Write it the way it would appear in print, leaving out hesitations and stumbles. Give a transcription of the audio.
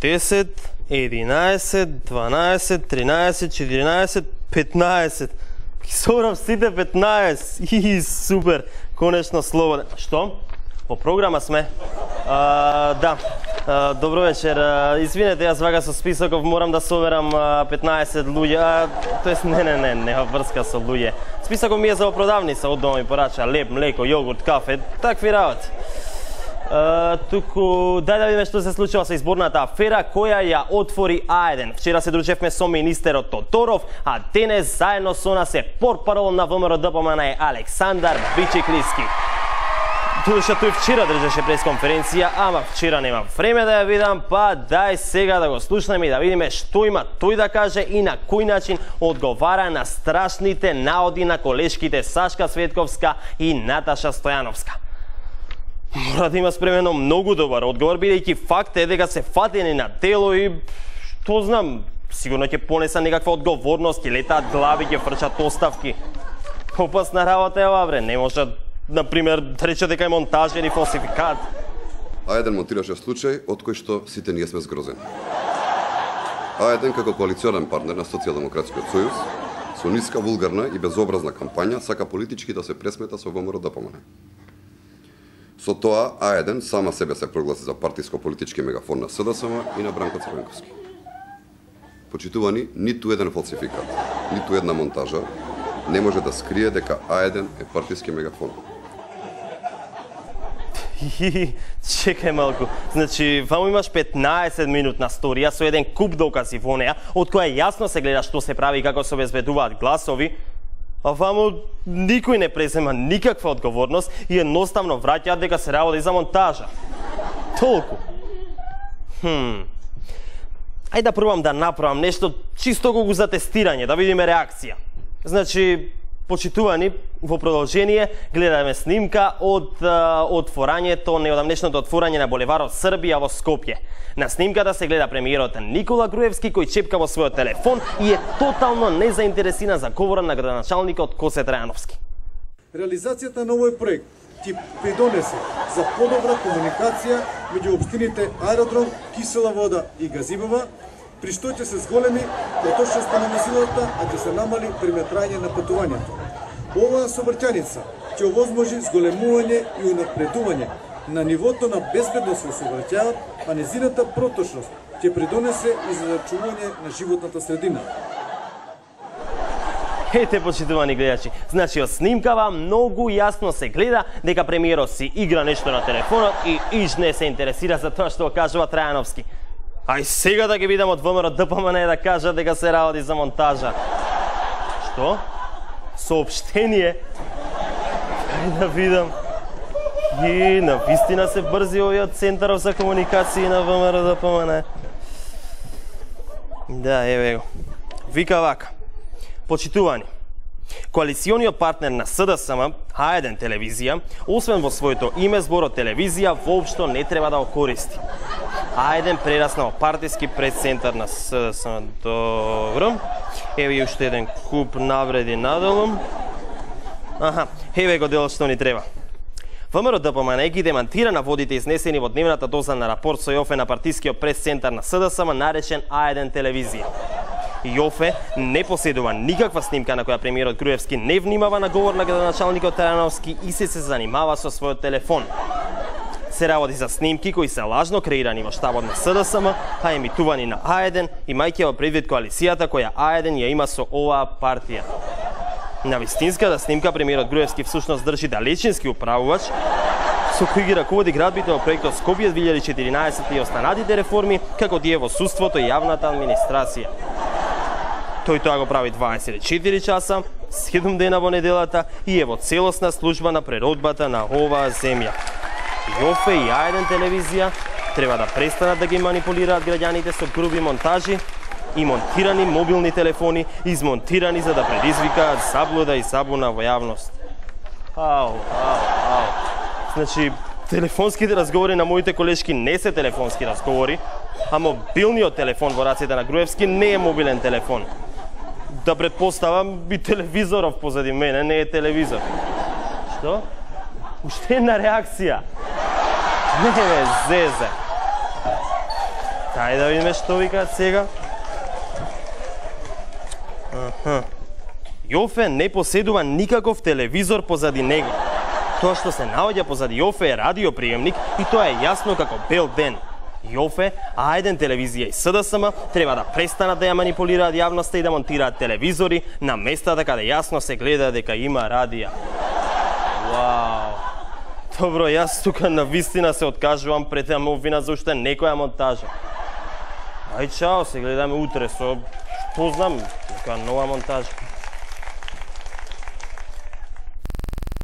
10, 11, 12, 13, 14, 15. Ги собрав сите 15. И супер, конечно слободен. Што? По програма сме? Да. Добро вечер. Извинете, јас вака со списоков морам да соберам 15 луѓе. Тоест, нема врска со луѓе. Списоков ми е за продавница, од дома ми порача леп, млеко, јогурт, кафе, такви работи. Туку, дај да видиме што се случува со изборната афера која ја отвори А1. Вчера се дружевме со министерот Тодоров, а денес заедно со нас е портпарол на ВМРО-ДПМН Александар Бичиклиски. Додуше тој вчера држеше пресконференција, ама вчера нема време да ја видам, па дај сега да го слушнеме и да видиме што има тој да каже и на кој начин одговара на страшните наоди на колешките Сашка Светковска и Наташа Стојановска. Мора да има спремено многу добар одговор, бидејќи факт е дека се фатени на дело и, што знам, сигурно ќе понеса некаква одговорност, ќе летаат глави, ќе фрчат оставки. Опасна работа е ова, бре, не може, например, да рече дека е монтаж или фалсификат. А1 монтираше случај од кој што сите ние сме згрозени. А1 како коалиционен партнер на Социјалдемократскиот сојуз, со ниска, вулгарна и безобразна кампања, сака политички да се пресмета со ВМРО-ДПМН. Со тоа, А1 сама себе се прогласи за партиско-политички мегафон на СДСМ и на Бранко Црвенковски. Почитувани, ниту еден фалсификат, ниту една монтажа не може да скрие дека А1 е партиски мегафон. Чекај малку. Значи, ваму имаш 15 минутна сторија со еден куп докази во неа, од која јасно се гледа што се прави и како се обезбедуваат гласови, а ваму никој не презема никаква одговорност и едноставно враќаат дека се работи за монтажа. Толку. Ајде да пробам да направам нешто чисто го за тестирање, да видиме реакција. Значи, почитувани, во продолжение гледаме снимка од отворањето, неодамнешното отворање на булеварот Србија во Скопје. На снимката се гледа премиерот Никола Груевски кој чепка во својот телефон и е тотално незаинтересиран за говорот на градоначалникот Косе Трајановски. Реализацијата на овој проект ќе придонесе за подобра комуникација меѓу општините Аеродром, Кисела вода и Газибова, при што ќе се зголеми проточноста на возилата, а ќе се намали време на патувањето. Оваа сообраќајница ќе овозможи зголемување и унапредување на нивото на безбедност во сообраќајот, а незината проточност ќе придонесе и за зачување на животната средина. Ете, почитувани гледачи, значи од снимкава многу јасно се гледа дека премиерот си игра нешто на телефонот и иш не се интересира за тоа што кажува Трајановски. Ај сега да ги видам од ВМРО-ДПМН да кажат дека се работи за монтажа. Што? Соопштение? Ај да видам. И навистина се брзи овиот центаров за комуникација на ВМРО-ДПМН. Да, еве го. Вика вака. Почитувани, коалициониот партнер на СДСМ, А1 телевизија, освен во своето име зборот телевизија, воопшто не треба да го користи. А1 прерасна во партиски пресцентар на СДСМ. Добро. Еве и уште еден куп навреди надолу. Аха, еве го делот што ни треба. ВМРО-ДПМН ги демантира наводите изнесени во дневната доза на рапорт со Јофе на партискиот пресцентар на СДСМ, наречен А1 телевизија. Јофе не поседува никаква снимка на која премиерот Груевски не внимава на говор на градоначалникот Трајановски и се занимава со својот телефон. Се работи за снимки кои се лажно креирани во штабот на СДСМ, а емитувани на А1, имајќи во предвид коалицијата која А1 ја има со оваа партија. На вистинската снимка премиерот Груевски всушност држи далечински управувач со кој ги раководи градбите во проектот Скопје 2014 и останатите реформи, како тие во судството и јавната администрација. Тој тоа го прави 24 часа, 7 дена во неделата и е во целосна служба на преродбата на оваа земја. Јофе и А1 телевизија треба да престанат да ги манипулираат граѓаните со груби монтажи и монтирани мобилни телефони, измонтирани за да предизвикаат заблуда и забуна во јавност. Ау. Значи, телефонските разговори на моите колешки не се телефонски разговори, а мобилниот телефон во рацете на Груевски не е мобилен телефон. Да предпоставам и телевизоров позади мене не е телевизор. Што? Уште една реакција. Не ме зезе. Хајде да видиме што викаат сега. Јофе не поседува никаков телевизор позади него. Тоа што се наоѓа позади Јофе е радиоприемник и тоа е јасно како бел ден. Јофе, А1 телевизија и СДСМ треба да престанат да ја манипулираат јавноста и да монтираат телевизори на местата каде јасно се гледа дека има радија. Вау! Добро, јас тука на вистина се откажувам пред да ме обвинат за уште некоја монтажа. Ај чао, се гледаме утре со, што знам, нека нова монтажа.